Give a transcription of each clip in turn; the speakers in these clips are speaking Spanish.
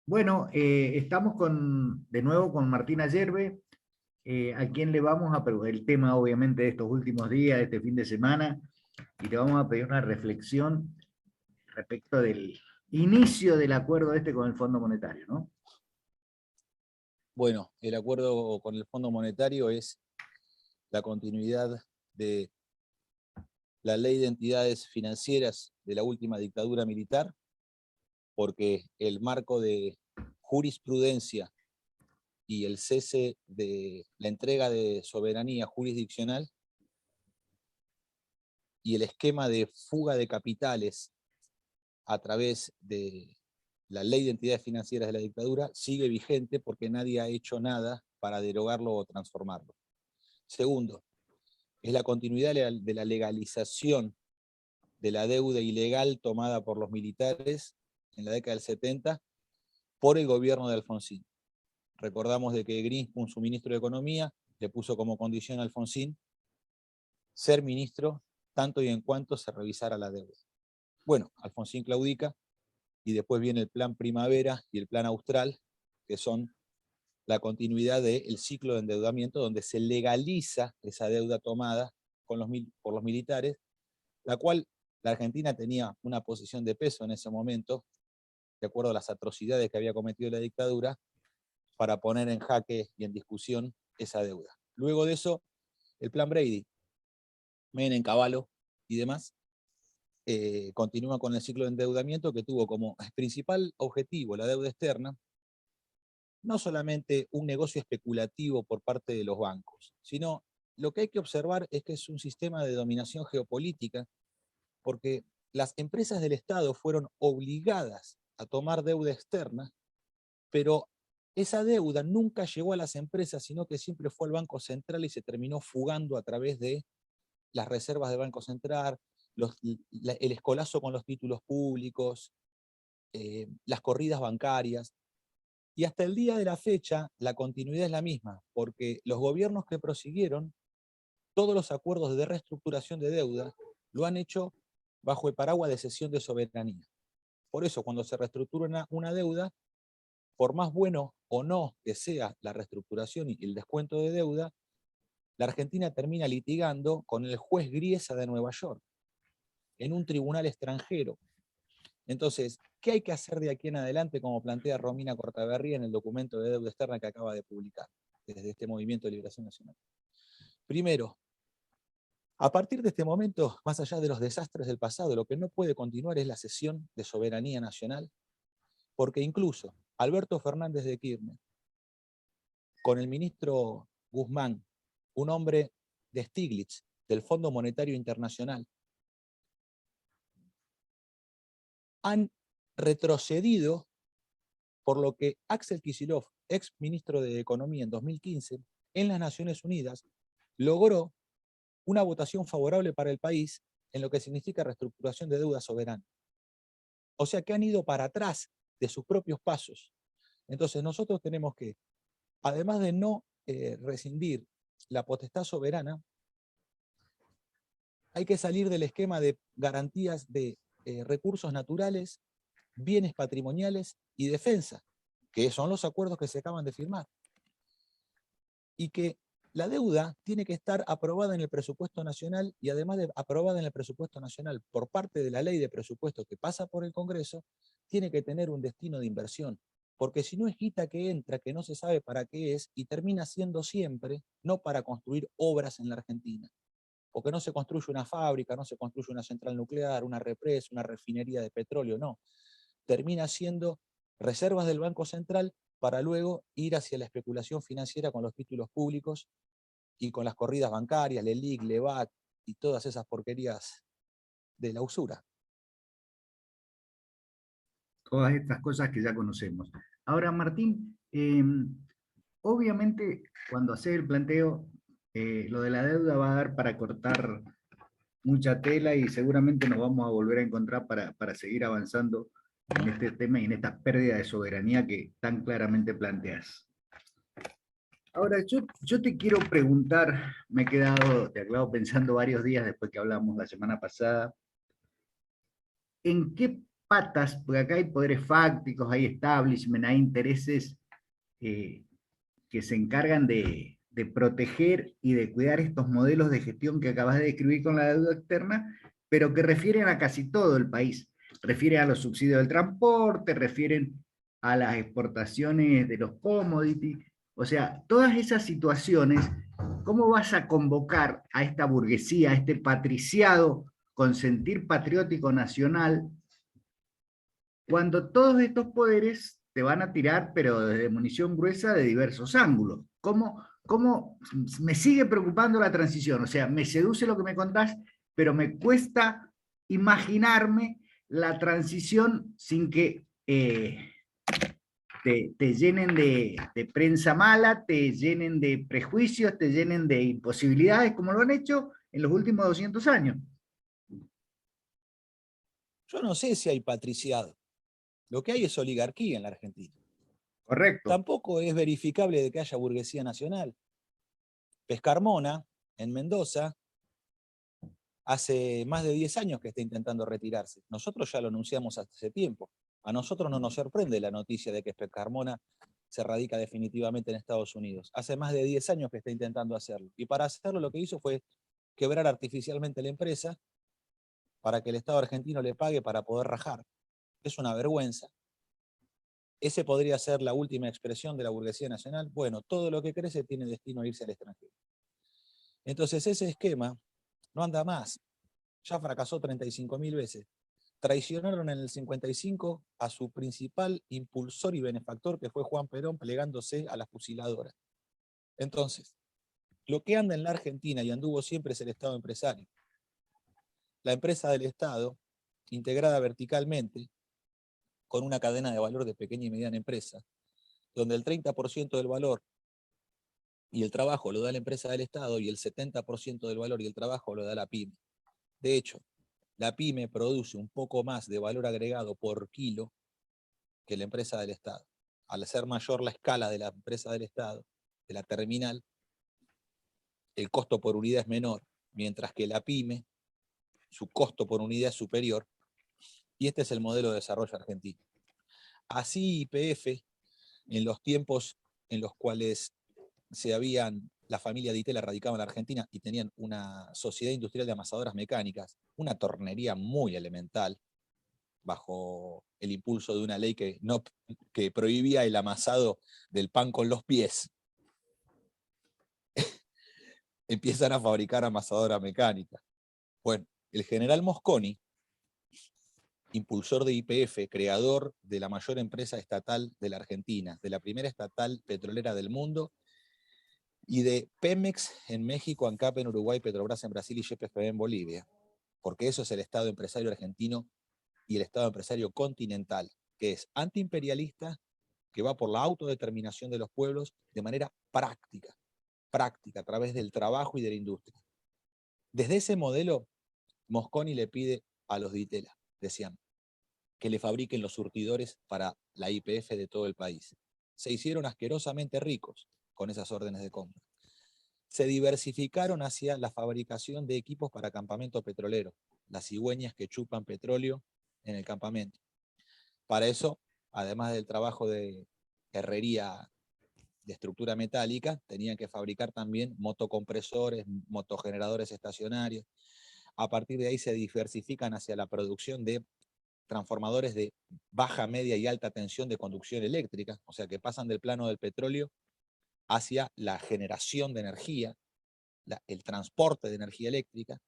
Bueno, estamos de nuevo con Martina Yerbe, a quien le vamos a preguntar el tema, obviamente, de estos últimos días, de este fin de semana, y le vamos a pedir una reflexión respecto del inicio del acuerdo este con el Fondo Monetario, ¿no? Bueno, el acuerdo con el Fondo Monetario es la continuidad de la ley de entidades financieras de la última dictadura militar, porque el marco de jurisprudencia y el cese de la entrega de soberanía jurisdiccional y el esquema de fuga de capitales a través de la ley de entidades financieras de la dictadura sigue vigente porque nadie ha hecho nada para derogarlo o transformarlo. Segundo, es la continuidad de la legalización de la deuda ilegal tomada por los militares en la década del 70 por el gobierno de Alfonsín. Recordamos de que Greenspan, su ministro de Economía, le puso como condición a Alfonsín ser ministro tanto y en cuanto se revisara la deuda. Bueno, Alfonsín claudica y después viene el plan Primavera y el plan Austral, que son la continuidad del ciclo de endeudamiento donde se legaliza esa deuda tomada por los militares, la cual la Argentina tenía una posición de peso en ese momento, de acuerdo a las atrocidades que había cometido la dictadura, para poner en jaque y en discusión esa deuda. Luego de eso, el plan Brady, Menem, Cavallo y demás, continúa con el ciclo de endeudamiento que tuvo como principal objetivo la deuda externa, no solamente un negocio especulativo por parte de los bancos, sino lo que hay que observar es que es un sistema de dominación geopolítica, porque las empresas del Estado fueron obligadas a tomar deuda externa, pero esa deuda nunca llegó a las empresas, sino que siempre fue al Banco Central y se terminó fugando a través de las reservas del Banco Central, el escolazo con los títulos públicos, las corridas bancarias. Y hasta el día de la fecha, la continuidad es la misma, porque los gobiernos que prosiguieron, todos los acuerdos de reestructuración de deuda, lo han hecho bajo el paraguas de cesión de soberanía. Por eso, cuando se reestructura una deuda, por más bueno o no que sea la reestructuración y el descuento de deuda, la Argentina termina litigando con el juez Griesa de Nueva York, en un tribunal extranjero. Entonces, ¿qué hay que hacer de aquí en adelante, como plantea Romina Cortaberría en el documento de deuda externa que acaba de publicar, desde este Movimiento de Liberación Nacional? Primero, a partir de este momento, más allá de los desastres del pasado, lo que no puede continuar es la cesión de soberanía nacional, porque incluso Alberto Fernández de Kirchner, con el ministro Guzmán, un hombre de Stiglitz, del Fondo Monetario Internacional, han retrocedido por lo que Axel Kicillof, ex ministro de Economía en 2015, en las Naciones Unidas, logró una votación favorable para el país en lo que significa reestructuración de deuda soberana. O sea que han ido para atrás de sus propios pasos. Entonces nosotros tenemos que, además de no rescindir la potestad soberana, hay que salir del esquema de garantías de recursos naturales, bienes patrimoniales y defensa, que son los acuerdos que se acaban de firmar. Y que la deuda tiene que estar aprobada en el presupuesto nacional, y además de aprobada en el presupuesto nacional por parte de la ley de presupuesto que pasa por el Congreso, tiene que tener un destino de inversión, porque si no es guita que entra, que no se sabe para qué es, y termina siendo siempre no para construir obras en la Argentina, porque no se construye una fábrica, no se construye una central nuclear, una represa, una refinería de petróleo, no. Termina siendo reservas del Banco Central para luego ir hacia la especulación financiera con los títulos públicos y con las corridas bancarias, LELIC, LEVAC y todas esas porquerías de la usura. Todas estas cosas que ya conocemos. Ahora, Martín, obviamente cuando haces el planteo, lo de la deuda va a dar para cortar mucha tela y seguramente nos vamos a volver a encontrar para seguir avanzando en este tema y en esta pérdida de soberanía que tan claramente planteas. Ahora, yo te quiero preguntar, me he quedado pensando varios días después que hablamos la semana pasada, ¿en qué patas, porque acá hay poderes fácticos, hay establishment, hay intereses eh, que se encargan de proteger y de cuidar estos modelos de gestión que acabas de describir con la deuda externa, pero que refieren a casi todo el país. Refieren a los subsidios del transporte, refieren a las exportaciones de los commodities, o sea, todas esas situaciones, ¿cómo vas a convocar a esta burguesía, a este patriciado con sentir patriótico nacional, cuando todos estos poderes te van a tirar, pero desde munición gruesa de diversos ángulos? ¿Cómo me sigue preocupando la transición? O sea, me seduce lo que me contás, pero me cuesta imaginarme la transición sin que te llenen de prensa mala, te llenen de prejuicios, te llenen de imposibilidades, como lo han hecho en los últimos 200 años. Yo no sé si hay patriciado. Lo que hay es oligarquía en la Argentina. Correcto. Tampoco es verificable de que haya burguesía nacional. Pescarmona, en Mendoza, hace más de 10 años que está intentando retirarse. Nosotros ya lo anunciamos hace tiempo. A nosotros no nos sorprende la noticia de que Pescarmona se radica definitivamente en Estados Unidos. Hace más de 10 años que está intentando hacerlo. Y para hacerlo lo que hizo fue quebrar artificialmente la empresa para que el Estado argentino le pague para poder rajar. Es una vergüenza. ¿Ese podría ser la última expresión de la burguesía nacional? Bueno, todo lo que crece tiene destino a irse al extranjero. Entonces ese esquema no anda más. Ya fracasó 35.000 veces. Traicionaron en el 55 a su principal impulsor y benefactor, que fue Juan Perón, plegándose a las fusiladoras. Entonces, lo que anda en la Argentina y anduvo siempre es el Estado empresario. La empresa del Estado, integrada verticalmente, con una cadena de valor de pequeña y mediana empresa, donde el 30% del valor y el trabajo lo da la empresa del Estado y el 70% del valor y el trabajo lo da la PYME. De hecho, la PYME produce un poco más de valor agregado por kilo que la empresa del Estado. Al ser mayor la escala de la empresa del Estado, de la terminal, el costo por unidad es menor, mientras que la PYME, su costo por unidad es superior, y este es el modelo de desarrollo argentino. Así YPF, en los tiempos en los cuales la familia de Itela radicaba en la Argentina y tenían una sociedad industrial de amasadoras mecánicas, una tornería muy elemental, bajo el impulso de una ley que prohibía el amasado del pan con los pies, empiezan a fabricar amasadoras mecánicas. Bueno, el general Mosconi, impulsor de YPF, creador de la mayor empresa estatal de la Argentina, de la primera estatal petrolera del mundo, y de Pemex en México, ANCAP en Uruguay, Petrobras en Brasil y YPF en Bolivia, porque eso es el Estado empresario argentino y el Estado empresario continental, que es antiimperialista, que va por la autodeterminación de los pueblos de manera práctica, a través del trabajo y de la industria. Desde ese modelo, Mosconi le pide a los de Itela, decían, que le fabriquen los surtidores para la YPF de todo el país. Se hicieron asquerosamente ricos con esas órdenes de compra. Se diversificaron hacia la fabricación de equipos para campamento petrolero, las cigüeñas que chupan petróleo en el campamento. Para eso, además del trabajo de herrería de estructura metálica, tenían que fabricar también motocompresores, motogeneradores estacionarios. A partir de ahí se diversifican hacia la producción de transformadores de baja, media y alta tensión de conducción eléctrica, o sea que pasan del plano del petróleo hacia la generación de energía, el transporte de energía eléctrica.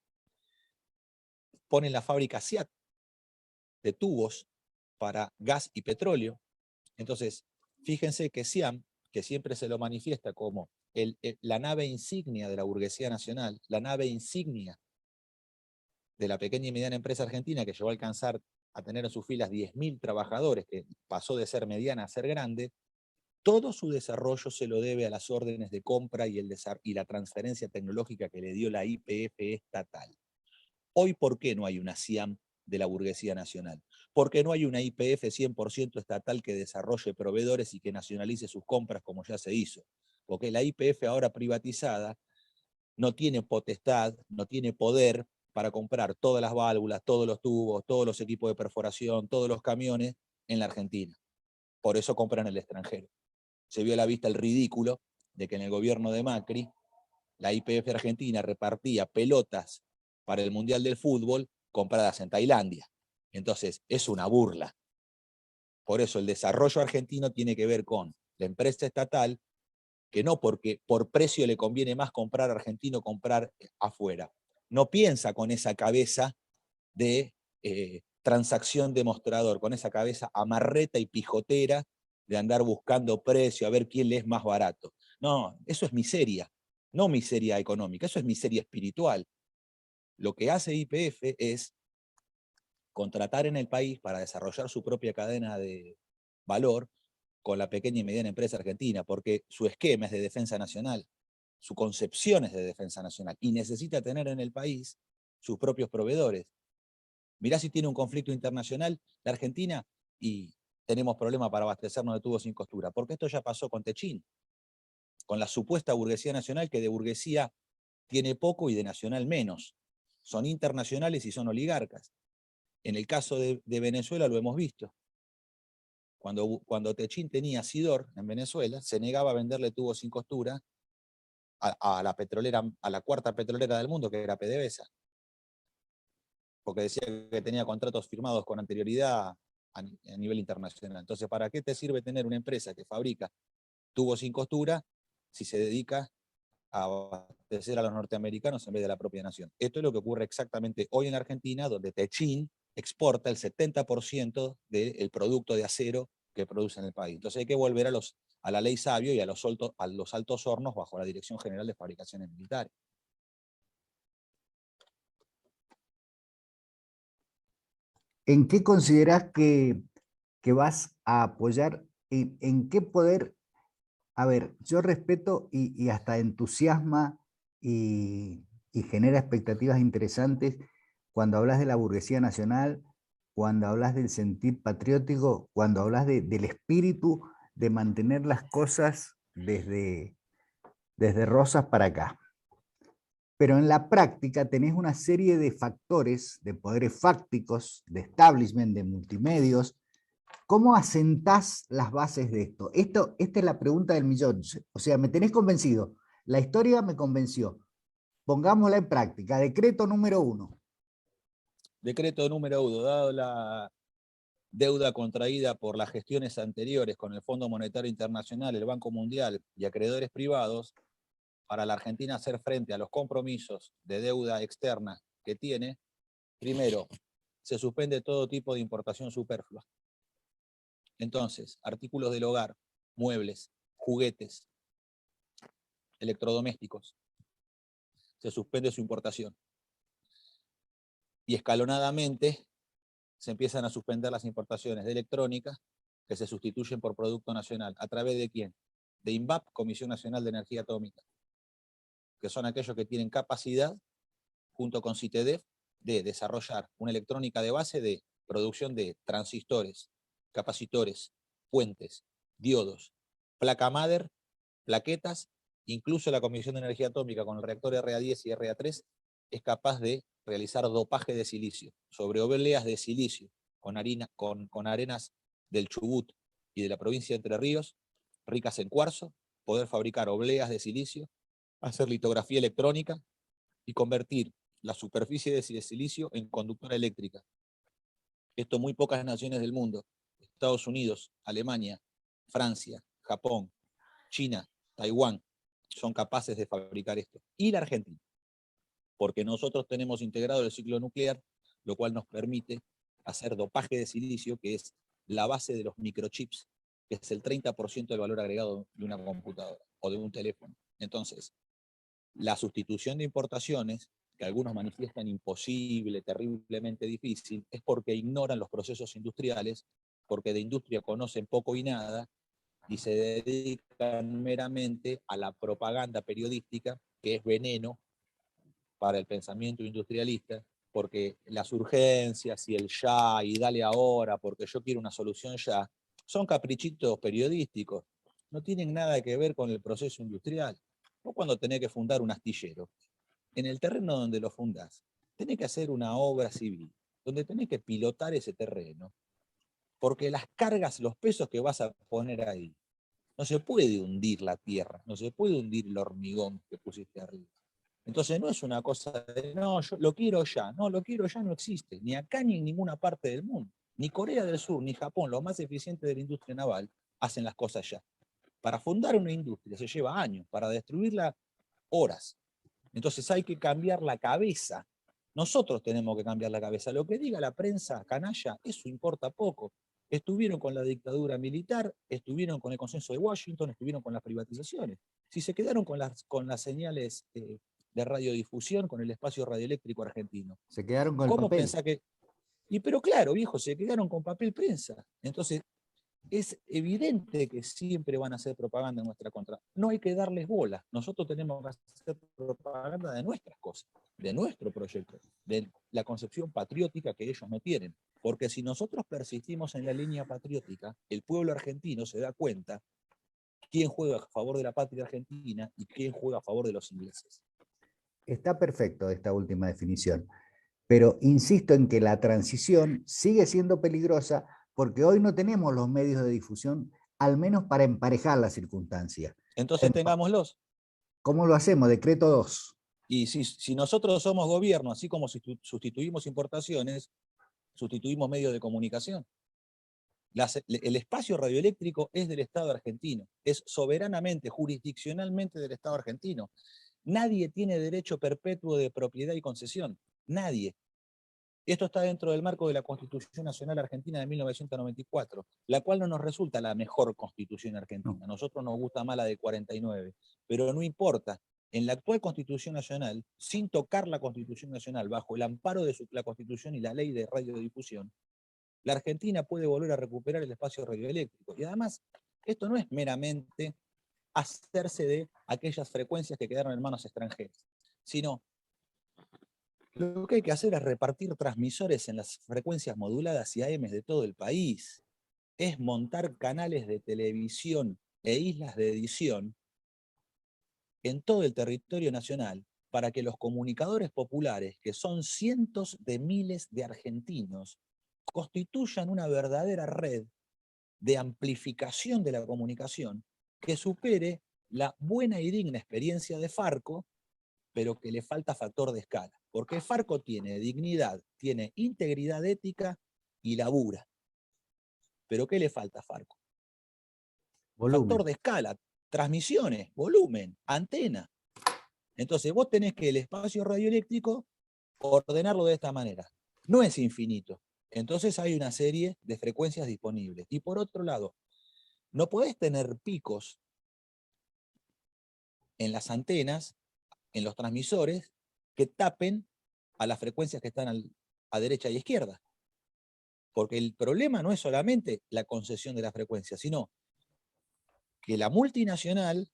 Ponen la fábrica SIAT de tubos para gas y petróleo. Entonces, fíjense que SIAM, que siempre se lo manifiesta como la nave insignia de la burguesía nacional, la nave insignia de la pequeña y mediana empresa argentina, que llegó a alcanzar a tener en sus filas 10.000 trabajadores, que pasó de ser mediana a ser grande, todo su desarrollo se lo debe a las órdenes de compra y la transferencia tecnológica que le dio la YPF estatal. Hoy, ¿por qué no hay una SIAM de la burguesía nacional? Porque no hay una YPF 100% estatal que desarrolle proveedores y que nacionalice sus compras como ya se hizo. Porque la YPF ahora privatizada no tiene potestad, no tiene poder para comprar todas las válvulas, todos los tubos, todos los equipos de perforación, todos los camiones en la Argentina. Por eso compran en el extranjero. Se vio a la vista el ridículo de que en el gobierno de Macri, la YPF Argentina repartía pelotas para el Mundial del Fútbol compradas en Tailandia. Entonces, es una burla. Por eso el desarrollo argentino tiene que ver con la empresa estatal, que no porque por precio le conviene más comprar argentino, comprar afuera. No piensa con esa cabeza de transacción de mostrador, con esa cabeza amarreta y pijotera de andar buscando precio, a ver quién le es más barato. No, eso es miseria, no miseria económica, eso es miseria espiritual. Lo que hace YPF es contratar en el país para desarrollar su propia cadena de valor con la pequeña y mediana empresa argentina, porque su esquema es de defensa nacional, su concepción es de defensa nacional, y necesita tener en el país sus propios proveedores. Mirá si tiene un conflicto internacional la Argentina y tenemos problemas para abastecernos de tubos sin costura, porque esto ya pasó con Techín, con la supuesta burguesía nacional, que de burguesía tiene poco y de nacional menos. Son internacionales y son oligarcas. En el caso de Venezuela lo hemos visto. Cuando Techín tenía Sidor en Venezuela, se negaba a venderle tubos sin costura a la petrolera, a la cuarta petrolera del mundo, que era PDVSA, porque decía que tenía contratos firmados con anterioridad a nivel internacional. Entonces, ¿para qué te sirve tener una empresa que fabrica tubos sin costura si se dedica a abastecer a los norteamericanos en vez de la propia nación? Esto es lo que ocurre exactamente hoy en Argentina, donde Techín exporta el 70% del producto de acero que produce en el país. Entonces hay que volver a la ley Sabio y a los altos hornos bajo la Dirección General de Fabricaciones Militares. ¿En qué considerás que vas a apoyar? En qué poder? A ver, yo respeto y hasta entusiasma y genera expectativas interesantes cuando hablas de la burguesía nacional, cuando hablas del sentir patriótico, cuando hablas del espíritu de mantener las cosas desde Rosas para acá. Pero en la práctica tenés una serie de factores, de poderes fácticos, de establishment, de multimedios. ¿Cómo asentás las bases de esto? Esta es la pregunta del millón. O sea, me tenés convencido. La historia me convenció. Pongámosla en práctica. Decreto número 1. Decreto número 1, dado la deuda contraída por las gestiones anteriores con el Fondo Monetario Internacional, el Banco Mundial y acreedores privados, para la Argentina hacer frente a los compromisos de deuda externa que tiene, primero, se suspende todo tipo de importación superflua. Entonces, artículos del hogar, muebles, juguetes, electrodomésticos, se suspende su importación. Y escalonadamente se empiezan a suspender las importaciones de electrónica que se sustituyen por producto nacional. ¿A través de quién? De INVAP, Comisión Nacional de Energía Atómica, que son aquellos que tienen capacidad, junto con CITEDEF, de desarrollar una electrónica de base de producción de transistores, capacitores, puentes, diodos, placa madre, plaquetas. Incluso la Comisión de Energía Atómica con el reactor RA10 y RA3 es capaz de realizar dopaje de silicio sobre obleas de silicio con arenas del Chubut y de la provincia de Entre Ríos, ricas en cuarzo, poder fabricar obleas de silicio, hacer litografía electrónica y convertir la superficie de silicio en conductora eléctrica. Esto muy pocas naciones del mundo, Estados Unidos, Alemania, Francia, Japón, China, Taiwán, son capaces de fabricar esto. Y la Argentina, porque nosotros tenemos integrado el ciclo nuclear, lo cual nos permite hacer dopaje de silicio, que es la base de los microchips, que es el 30% del valor agregado de una computadora o de un teléfono. Entonces, la sustitución de importaciones, que algunos manifiestan imposible, terriblemente difícil, es porque ignoran los procesos industriales, porque de industria conocen poco y nada, y se dedican meramente a la propaganda periodística, que es veneno para el pensamiento industrialista, porque las urgencias y el ya, y dale ahora, porque yo quiero una solución ya, son caprichitos periodísticos, no tienen nada que ver con el proceso industrial. O cuando tenés que fundar un astillero, en el terreno donde lo fundás, tenés que hacer una obra civil, donde tenés que pilotar ese terreno, porque las cargas, los pesos que vas a poner ahí, no se puede hundir la tierra, no se puede hundir el hormigón que pusiste arriba. Entonces no es una cosa de, no, yo lo quiero ya. No, lo quiero ya no existe, ni acá ni en ninguna parte del mundo. Ni Corea del Sur, ni Japón, los más eficientes de la industria naval, hacen las cosas ya. Para fundar una industria se lleva años, para destruirla horas. Entonces hay que cambiar la cabeza. Nosotros tenemos que cambiar la cabeza. Lo que diga la prensa canalla, eso importa poco. Estuvieron con la dictadura militar, estuvieron con el consenso de Washington, estuvieron con las privatizaciones. Si se quedaron con las señales de radiodifusión, con el espacio radioeléctrico argentino. Se quedaron con el ¿Cómo papel. pensás que...? Pero claro, viejo, se quedaron con papel prensa. Entonces, es evidente que siempre van a hacer propaganda en nuestra contra. No hay que darles bola. Nosotros tenemos que hacer propaganda de nuestras cosas, de nuestro proyecto, de la concepción patriótica que ellos no tienen. Porque si nosotros persistimos en la línea patriótica, el pueblo argentino se da cuenta quién juega a favor de la patria argentina y quién juega a favor de los ingleses. Está perfecto esta última definición, pero insisto en que la transición sigue siendo peligrosa porque hoy no tenemos los medios de difusión, al menos para emparejar la circunstancia. Entonces tengámoslos. ¿Cómo lo hacemos? Decreto 2. Y si nosotros somos gobierno, así como sustituimos importaciones, sustituimos medios de comunicación. El espacio radioeléctrico es del Estado argentino, es soberanamente, jurisdiccionalmente del Estado argentino. Nadie tiene derecho perpetuo de propiedad y concesión, nadie. Esto está dentro del marco de la Constitución Nacional Argentina de 1994, la cual no nos resulta la mejor Constitución argentina. A nosotros nos gusta más la de 49, pero no importa. En la actual Constitución Nacional, sin tocar la Constitución Nacional, bajo el amparo de la Constitución y la ley de radiodifusión, la Argentina puede volver a recuperar el espacio radioeléctrico. Y además, esto no es meramente hacerse de aquellas frecuencias que quedaron en manos extranjeras, sino lo que hay que hacer es repartir transmisores en las frecuencias moduladas y AM de todo el país. Es montar canales de televisión e islas de edición en todo el territorio nacional para que los comunicadores populares, que son cientos de miles de argentinos, constituyan una verdadera red de amplificación de la comunicación que supere la buena y digna experiencia de Farco, pero que le falta factor de escala. Porque Farco tiene dignidad, tiene integridad ética y labura. ¿Pero qué le falta a Farco? Volumen. Factor de escala, transmisiones, volumen, antena. Entonces vos tenés que el espacio radioeléctrico ordenarlo de esta manera. No es infinito. Entonces hay una serie de frecuencias disponibles. Y por otro lado, no podés tener picos en las antenas, en los transmisores, que tapen a las frecuencias que están a derecha y izquierda. Porque el problema no es solamente la concesión de la frecuencia, sino que la multinacional,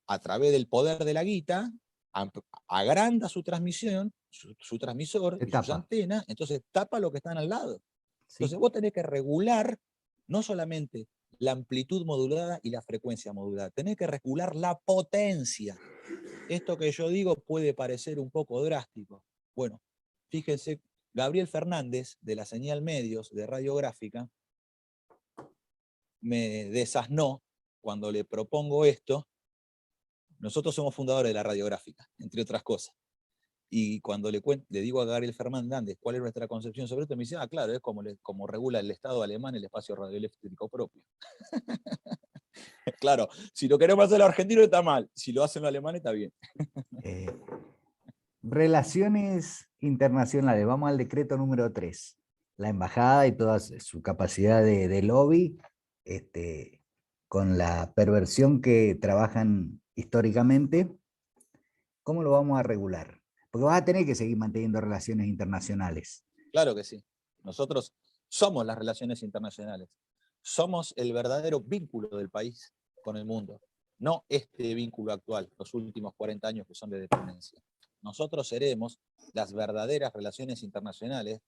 a través del poder de la guita, agranda su transmisión, su transmisor y sus antenas, entonces tapa lo que están al lado. Sí. Entonces vos tenés que regular no solamente la amplitud modulada y la frecuencia modulada, tenés que regular la potencia. Esto que yo digo puede parecer un poco drástico. Bueno, fíjense, Gabriel Fernández, de la Señal Medios, de Radiográfica, me desasnó cuando le propongo esto. Nosotros somos fundadores de la Radiográfica, entre otras cosas. Y cuando le digo a Gabriel Fernández cuál es nuestra concepción sobre esto, me dice, claro, es como regula el Estado alemán el espacio radioeléctrico propio. Claro, si lo queremos hacer los argentinos está mal, si lo hacen los alemanes está bien. Relaciones internacionales, vamos al decreto número 3. La embajada y toda su capacidad de lobby, con la perversión que trabajan históricamente, ¿cómo lo vamos a regular? Porque vas a tener que seguir manteniendo relaciones internacionales. Claro que sí. Nosotros somos las relaciones internacionales. Somos el verdadero vínculo del país con el mundo. No este vínculo actual, los últimos 40 años que son de dependencia. Nosotros seremos las verdaderas relaciones internacionales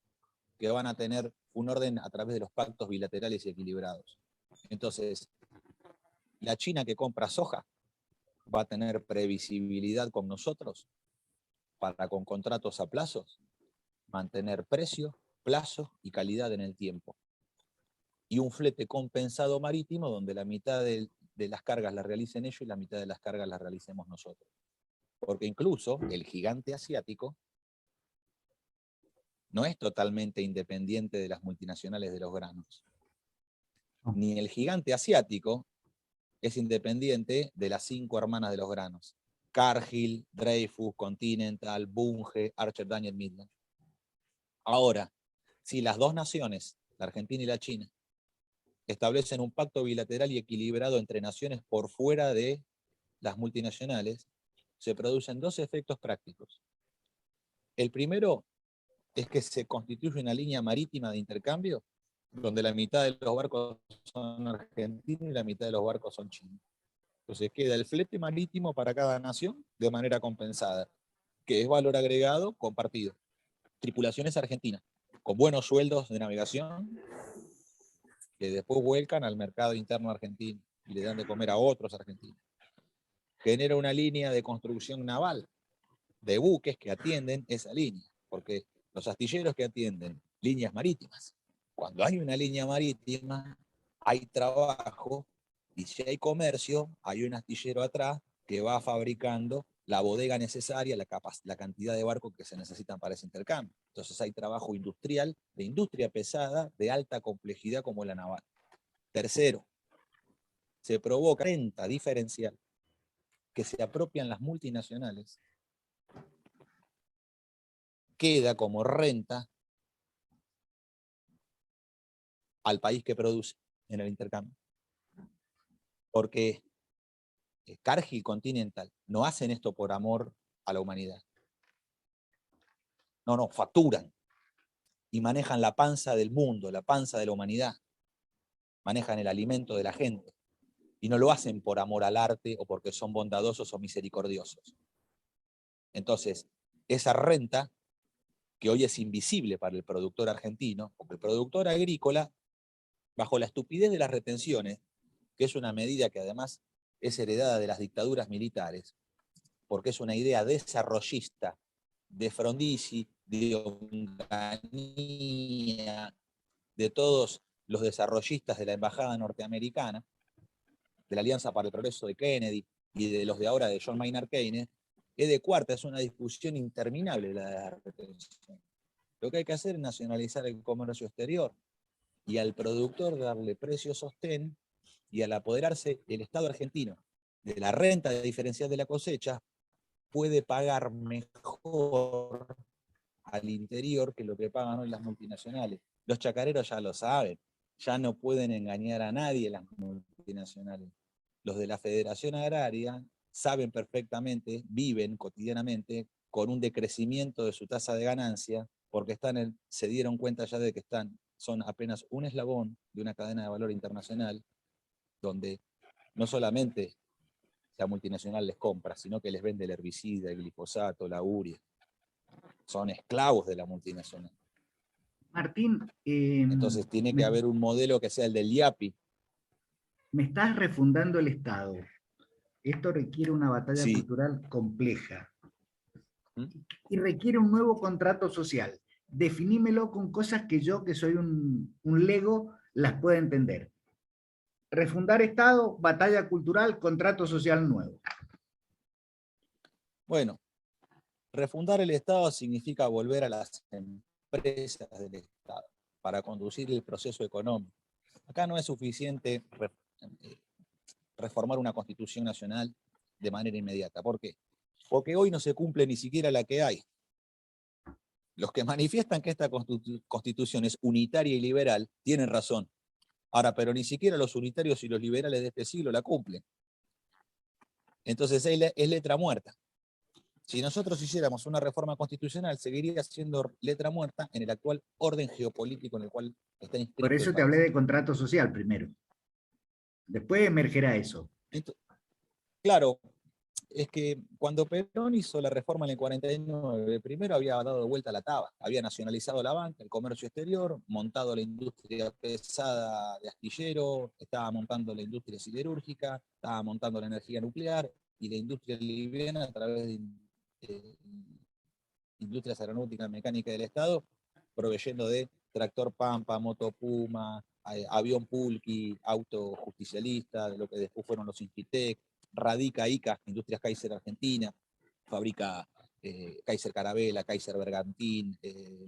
que van a tener un orden a través de los pactos bilaterales y equilibrados. Entonces, la China que compra soja va a tener previsibilidad con nosotros para con contratos a plazos, mantener precio, plazo y calidad en el tiempo. Y un flete compensado marítimo donde la mitad de las cargas las realicen ellos y la mitad de las cargas las realicemos nosotros. Porque incluso el gigante asiático no es totalmente independiente de las multinacionales de los granos. Ni el gigante asiático es independiente de las 5 hermanas de los granos: Cargill, Dreyfus, Continental, Bunge, Archer Daniel Midland. Ahora, si las dos naciones, la Argentina y la China, establecen un pacto bilateral y equilibrado entre naciones por fuera de las multinacionales, se producen 2 efectos prácticos. El primero es que se constituye una línea marítima de intercambio donde la mitad de los barcos son argentinos y la mitad de los barcos son chinos. Entonces queda el flete marítimo para cada nación de manera compensada, que es valor agregado compartido. Tripulaciones argentinas, con buenos sueldos de navegación, que después vuelcan al mercado interno argentino y le dan de comer a otros argentinos. Genera una línea de construcción naval, de buques que atienden esa línea, porque los astilleros que atienden líneas marítimas, cuando hay una línea marítima, hay trabajo, y si hay comercio, hay un astillero atrás que va fabricando la bodega necesaria, la cantidad de barcos que se necesitan para ese intercambio. Entonces hay trabajo industrial, de industria pesada, de alta complejidad como la naval. Tercero, se provoca renta diferencial que se apropian las multinacionales, queda como renta al país que produce en el intercambio. Porque Cargill, Continental no hacen esto por amor a la humanidad. No, facturan y manejan la panza del mundo, la panza de la humanidad. Manejan el alimento de la gente. Y no lo hacen por amor al arte o porque son bondadosos o misericordiosos. Entonces, esa renta, que hoy es invisible para el productor argentino, porque el productor agrícola, bajo la estupidez de las retenciones, que es una medida que además es heredada de las dictaduras militares, porque es una idea desarrollista de Frondizi, de Onganía, de todos los desarrollistas de la embajada norteamericana, de la Alianza para el Progreso de Kennedy y de los de ahora de John Maynard Keynes, es de cuarta, es una discusión interminable la de la retención. Lo que hay que hacer es nacionalizar el comercio exterior y al productor darle precio sostén, y al apoderarse el Estado argentino de la renta diferencial de la cosecha, puede pagar mejor al interior que lo que pagan hoy las multinacionales. Los chacareros ya lo saben, ya no pueden engañar a nadie las multinacionales. Los de la Federación Agraria saben perfectamente, viven cotidianamente con un decrecimiento de su tasa de ganancia, porque se dieron cuenta ya de que son apenas un eslabón de una cadena de valor internacional, donde no solamente la multinacional les compra, sino que les vende el herbicida, el glifosato, la urea. Son esclavos de la multinacional. Martín, Entonces tiene que haber un modelo que sea el del IAPI. Me estás refundando el Estado. Esto requiere una batalla Sí. cultural compleja. Y requiere un nuevo contrato social. Definímelo con cosas que yo, que soy un lego, las pueda entender. Refundar Estado, batalla cultural, contrato social nuevo. Bueno, refundar el Estado significa volver a las empresas del Estado para conducir el proceso económico. Acá no es suficiente reformar una Constitución Nacional de manera inmediata. ¿Por qué? Porque hoy no se cumple ni siquiera la que hay. Los que manifiestan que esta Constitución es unitaria y liberal tienen razón. Ahora, pero ni siquiera los unitarios y los liberales de este siglo la cumplen. Entonces es letra muerta. Si nosotros hiciéramos una reforma constitucional, seguiría siendo letra muerta en el actual orden geopolítico en el cual está inscrito. Por eso te hablé de contrato social primero. Después emergerá eso. Entonces, claro, es que cuando Perón hizo la reforma en el 49, primero había dado vuelta a la taba, había nacionalizado la banca, el comercio exterior, montado la industria pesada de astillero, estaba montando la industria siderúrgica, estaba montando la energía nuclear y la industria liviana a través de Industrias Aeronáuticas Mecánicas del Estado, proveyendo de tractor Pampa, moto Puma, avión Pulqui, auto justicialista, de lo que después fueron los Infitec, radica ICA, Industrias Kaiser Argentina, fabrica Kaiser Carabela, Kaiser Bergantín,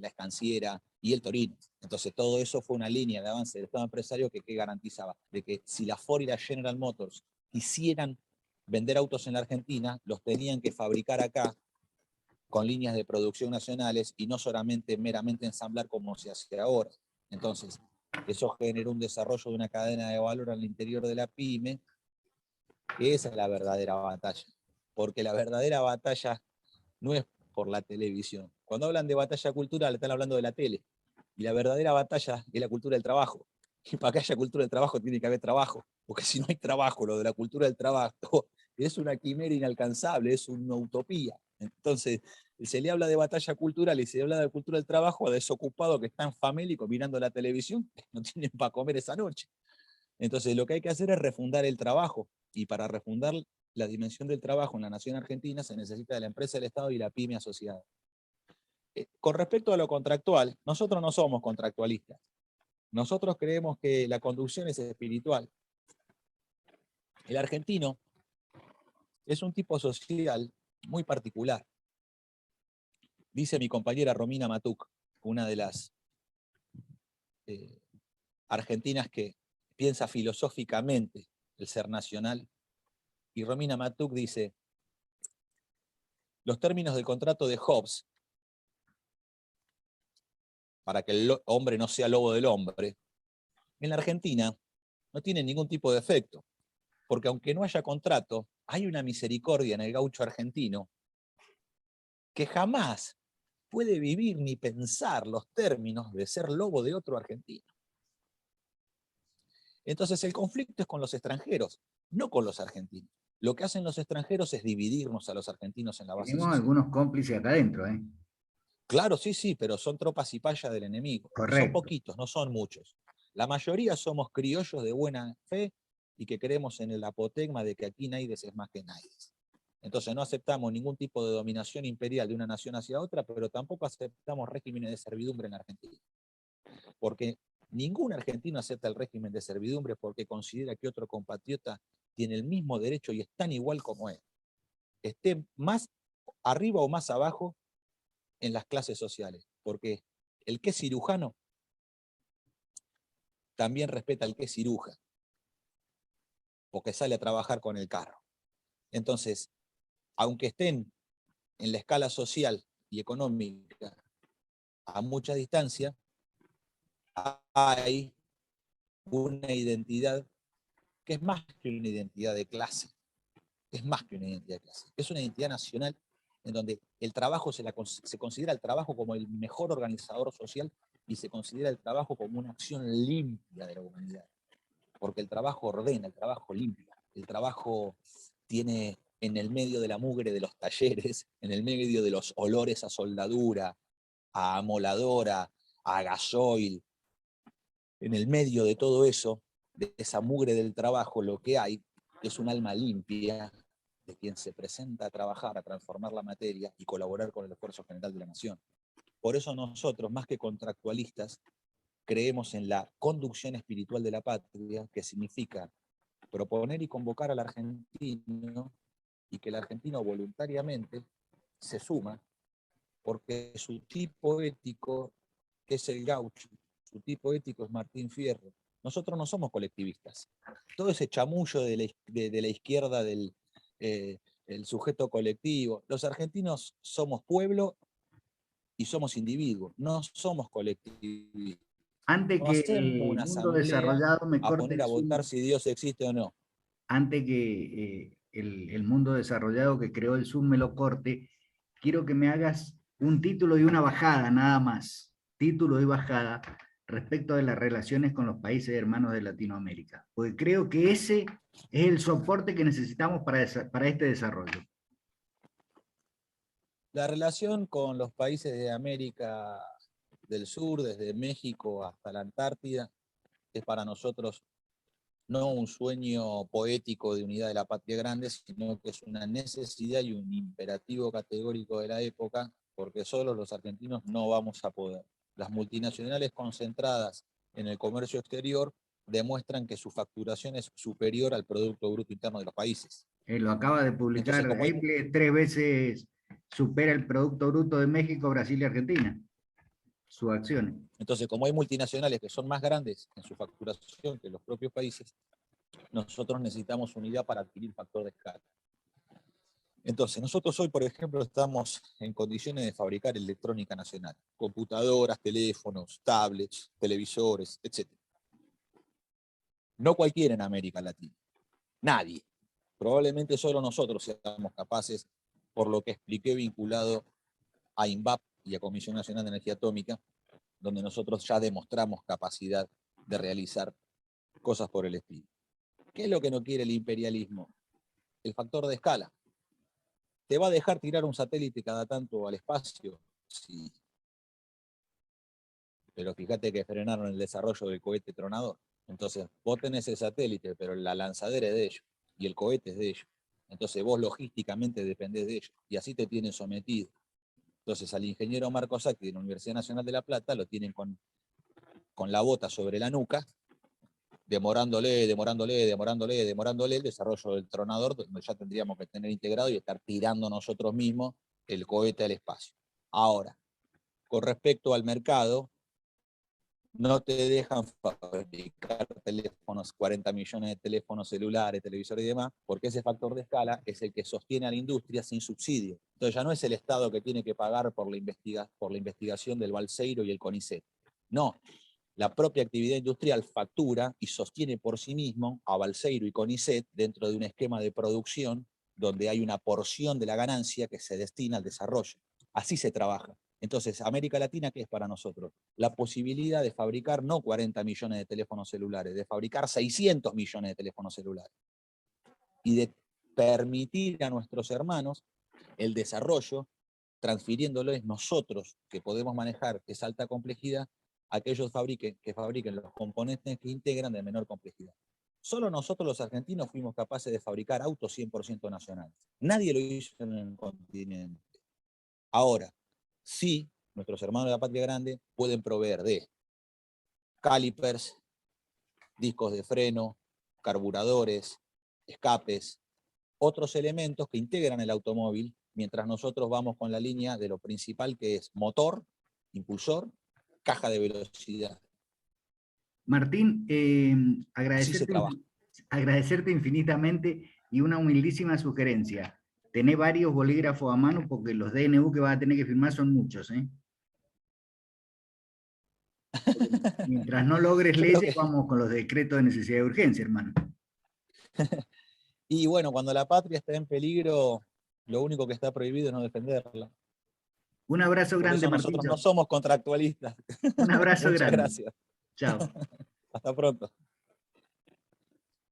la Estanciera y el Torino. Entonces todo eso fue una línea de avance del Estado empresario que garantizaba de que si la Ford y la General Motors quisieran vender autos en la Argentina, los tenían que fabricar acá con líneas de producción nacionales y no solamente meramente ensamblar como se hace ahora. Entonces, eso generó un desarrollo de una cadena de valor al interior de la pyme, que esa es la verdadera batalla. Porque la verdadera batalla no es por la televisión. Cuando hablan de batalla cultural, están hablando de la tele. Y la verdadera batalla es la cultura del trabajo. Y para que haya cultura del trabajo tiene que haber trabajo. Porque si no hay trabajo, lo de la cultura del trabajo es una quimera inalcanzable, es una utopía. Entonces, se le habla de batalla cultural y se le habla de cultura del trabajo a desocupados que están famélicos mirando la televisión, que no tienen para comer esa noche. Entonces, lo que hay que hacer es refundar el trabajo. Y para refundar la dimensión del trabajo en la nación argentina se necesita de la empresa del Estado y la pyme asociada. Con respecto a lo contractual, nosotros no somos contractualistas. Nosotros creemos que la conducción es espiritual. El argentino es un tipo social muy particular. Dice mi compañera Romina Matuk, una de las argentinas que piensa filosóficamente el ser nacional, y Romina Matuk dice, los términos del contrato de Hobbes, para que el hombre no sea lobo del hombre, en la Argentina no tienen ningún tipo de efecto, porque aunque no haya contrato, hay una misericordia en el gaucho argentino que jamás puede vivir ni pensar los términos de ser lobo de otro argentino. Entonces el conflicto es con los extranjeros, no con los argentinos. Lo que hacen los extranjeros es dividirnos a los argentinos en la base Tenemos social. algunos cómplices acá adentro, ¿eh? Claro, sí, sí, pero son tropas y paya del enemigo. Y son Correcto. poquitos, no son muchos. La mayoría somos criollos de buena fe y que creemos en el apotegma de que aquí Naides es más que Naides. Entonces no aceptamos ningún tipo de dominación imperial de una nación hacia otra, pero tampoco aceptamos regímenes de servidumbre en Argentina. Porque ningún argentino acepta el régimen de servidumbre porque considera que otro compatriota tiene el mismo derecho y es tan igual como él. Esté más arriba o más abajo en las clases sociales. Porque el que es cirujano también respeta al que es ciruja, porque sale a trabajar con el carro. Entonces, aunque estén en la escala social y económica a mucha distancia, hay una identidad que es más que una identidad de clase, es más que una identidad de clase, es una identidad nacional en donde el trabajo se considera el trabajo como el mejor organizador social y se considera el trabajo como una acción limpia de la humanidad. Porque el trabajo ordena, el trabajo limpia, el trabajo tiene en el medio de la mugre de los talleres, en el medio de los olores a soldadura, a amoladora, a gasoil, en el medio de todo eso, de esa mugre del trabajo, lo que hay es un alma limpia de quien se presenta a trabajar, a transformar la materia y colaborar con el esfuerzo general de la nación. Por eso nosotros, más que contractualistas, creemos en la conducción espiritual de la patria, que significa proponer y convocar al argentino y que el argentino voluntariamente se suma, porque su tipo ético es el gaucho, su tipo ético es Martín Fierro. Nosotros no somos colectivistas. Todo ese chamullo de la izquierda del el sujeto colectivo. Los argentinos somos pueblo y somos individuos, no somos colectivistas. Antes No que hacemos el una mundo asamblea desarrollado me a corte poner el a votar Zoom, si Dios existe o no. antes que el mundo desarrollado que creó el Zoom me lo corte, quiero que me hagas un título y una bajada, nada más. Título y bajada respecto de las relaciones con los países hermanos de Latinoamérica. Porque creo que ese es el soporte que necesitamos para este desarrollo. La relación con los países de América del Sur, desde México hasta la Antártida, es para nosotros no un sueño poético de unidad de la patria grande, sino que es una necesidad y un imperativo categórico de la época porque solo los argentinos no vamos a poder. Las multinacionales concentradas en el comercio exterior demuestran que su facturación es superior al Producto Bruto Interno de los países. Lo acaba de Entonces, publicar Apple, 3 veces supera el Producto Bruto de México, Brasil y Argentina, sus acciones. Entonces, como hay multinacionales que son más grandes en su facturación que los propios países, nosotros necesitamos unidad para adquirir factor de escala. Entonces, nosotros hoy, por ejemplo, estamos en condiciones de fabricar electrónica nacional, computadoras, teléfonos, tablets, televisores, etc. No cualquiera en América Latina, nadie. Probablemente solo nosotros seamos capaces, por lo que expliqué vinculado a INVAP y a Comisión Nacional de Energía Atómica, donde nosotros ya demostramos capacidad de realizar cosas por el estilo. ¿Qué es lo que no quiere el imperialismo? El factor de escala. ¿Te va a dejar tirar un satélite cada tanto al espacio? Sí. Pero fíjate que frenaron el desarrollo del cohete tronador. Entonces, vos tenés el satélite, pero la lanzadera es de ellos, y el cohete es de ellos. Entonces, vos logísticamente dependés de ellos, y así te tienen sometido. Entonces, al ingeniero Marco Sacchi de la Universidad Nacional de La Plata lo tienen con la bota sobre la nuca, demorándole el desarrollo del tronador, donde ya tendríamos que tener integrado y estar tirando nosotros mismos el cohete al espacio. Ahora, con respecto al mercado, no te dejan fabricar teléfonos, 40 millones de teléfonos celulares, televisores y demás, porque ese factor de escala es el que sostiene a la industria sin subsidio. Entonces ya no es el Estado que tiene que pagar por la investigación del Balseiro y el CONICET. No, la propia actividad industrial factura y sostiene por sí mismo a Balseiro y CONICET dentro de un esquema de producción donde hay una porción de la ganancia que se destina al desarrollo. Así se trabaja. Entonces, América Latina, ¿qué es para nosotros? La posibilidad de fabricar no 40 millones de teléfonos celulares, de fabricar 600 millones de teléfonos celulares. Y de permitir a nuestros hermanos el desarrollo, transfiriéndoles nosotros, que podemos manejar esa alta complejidad, a que ellos que fabriquen los componentes que integran de menor complejidad. Solo nosotros los argentinos fuimos capaces de fabricar autos 100% nacionales. Nadie lo hizo en el continente. Ahora, sí, nuestros hermanos de la patria grande pueden proveer de calipers, discos de freno, carburadores, escapes, otros elementos que integran el automóvil, mientras nosotros vamos con la línea de lo principal que es motor, impulsor, caja de velocidad. Martín, Así se trabaja. agradecerte infinitamente y una humildísima sugerencia. Tené varios bolígrafos a mano porque los DNU que vas a tener que firmar son muchos, ¿eh? Mientras no logres leyes, vamos con los decretos de necesidad de urgencia, hermano. Y bueno, cuando la patria está en peligro, lo único que está prohibido es no defenderla. Un abrazo Por grande, eso Martín. nosotros no somos contractualistas. Un abrazo Muchas grande. gracias. Chao. Hasta pronto.